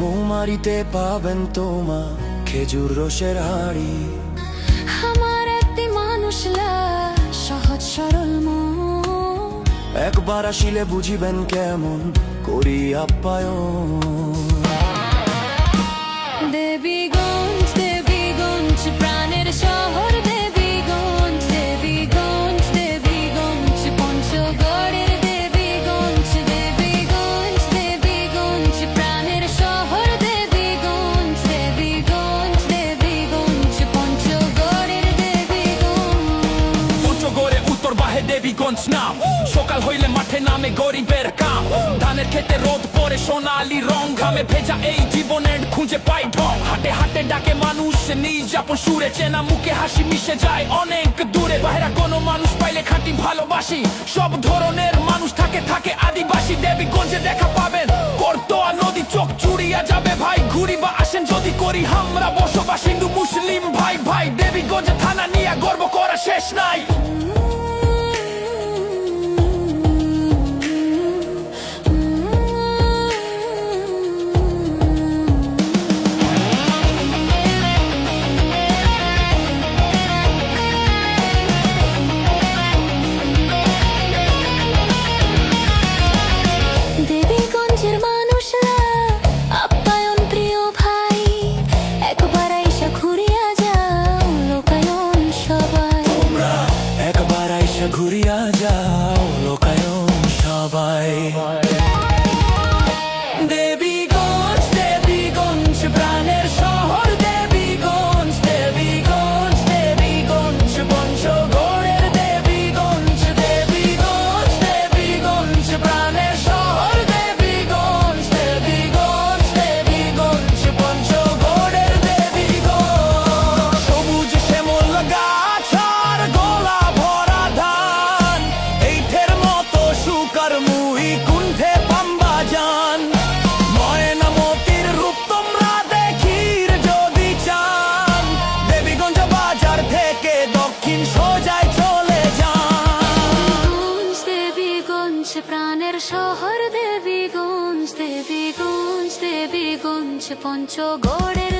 বৌমারিতে পাবেন তোমা খেজুর রসের হাড়ি। আমার একটি মানুষ সহজ সরল মন, একবার আসিলে বুঝিবেন কেমন করি আপ্যায়ন। দেবীগঞ্জ দেবীগঞ্জ প্রাণের শহর, দেবীগঞ্জ দেবীগঞ্জ দেবীগঞ্জ পঞ্চগড়ের দেবীগঞ্জ। দেবীগঞ্জ দেবীগঞ্জ প্রাণের শহর, দেবীগঞ্জ দেবীগঞ্জ দেবীগঞ্জ পঞ্চগড়ের দেবীগঞ্জ। পঞ্চগড়ে উত্তর বাহে দেবীগঞ্জ নাম, সকাল হইলে মাঠে নামে গরিবের কাম। ধানের খেতে রোদ পরে সোনালি রং, ঘামে ভেজা এই জীবনের খুঁজে পাই ঢং। হাটে হাটে ডাকে মানুষ নিজ আপন সুরে, চেনা মুখে হাসি মিশে যায় অনেক দূরে। বাইরা কোনো মানুষ পাইলে খাঁটি ভালোবাসি, সব ধরনের মানুষ থাকে থাকে আদিবাসী। দেবীগঞ্জে দেখা পাবেন করতোয়া নদী, চোখ চুড়িয়া যাবে ভাই। ঘুরি বা আসেন যদি করি আমরা বসবাস হিন্দু মুসলিম ভাই ভাই। দেবীগঞ্জে থানা নিয়ে গর্ব করা শেষ নাই। দেবীগঞ্জের মানুষরা আপ্যায়ন প্রিয় ভাই, একবার আইসা ঘুরিয়া যাও লোকায়ন সবাই। তোমরা একবার আইসা ঘুরিয়া যাও লোকায়ন সবাই। দেবীগঞ্জ দেবীগঞ্জ প্রাণের শহর, দেবীগঞ্জ দেবীগঞ্জ দেবীগঞ্জ পঞ্চগড়ের দেবীগঞ্জ। দেবীগঞ্জ দেবীগঞ্জ প্রাণের শহর, দেবীগঞ্জ দেবীগঞ্জ দেবীগঞ্জ পঞ্চগড়ের দেবীগঞ্জ। সবুজ শ্যামল গাছ আর গোলা ভরা ধান, এইঠের মতো সুকার মুই কুণ্ঠে পাম্বা যান। ময়নামতির রূপ তোমরা দেখির যদি চান, দেবীগঞ্জ বাজার থেকে দক্ষিণ সোজায় চলে যান। দেবীগঞ্জ প্রাণের শহর, দেবীগঞ্জ দেবীগঞ্জ দেবীগঞ্জ পঞ্চগড়ের